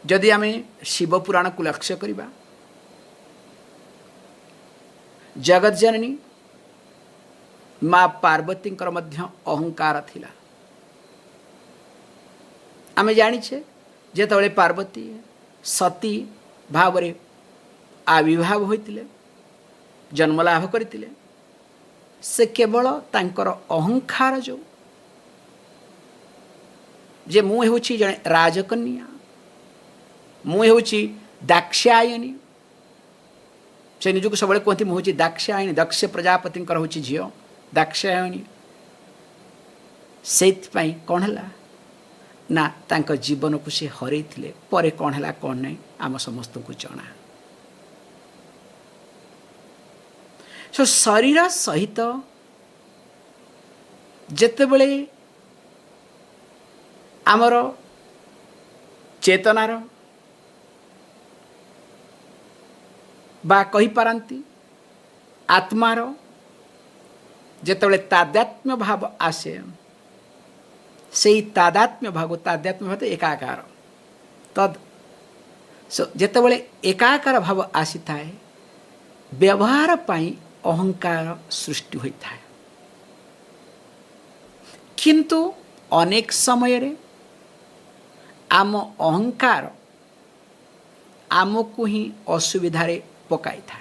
जदि आम शिव पुराण को लक्ष्य करवा जगत जननी माँ पार्वती अहंकार थिला। आम जाचे जेतबेले पार्वती सती भाव आविर्भाव होते जन्मलाभ करते से केवल तांकर अहंकार जो जे मु होछि जने राजकन्या मु होछि दाक्षायणी से निजक सब कहते मुझे दाक्षायणी दक्ष प्रजापति होछि झील दाक्षायणी से कौन है ना तांका जीवन को सी हरई परे कौन है कौन नहीं आम समस्त को जना। सो शरीर सहित जेतेबेले आमर चेतनार बा कही पारंती आत्मार जेतेबेले तादात्म्य भाव आसे से तादात्म्य भाव एकाकार तद जेतेबेले एकाकार भाव आसी थाए व्यवहार पाई अहंकार सृष्टि होता है किंतु अनेक समय रे आम अहंकार आमको ही असुविधा पकाई था।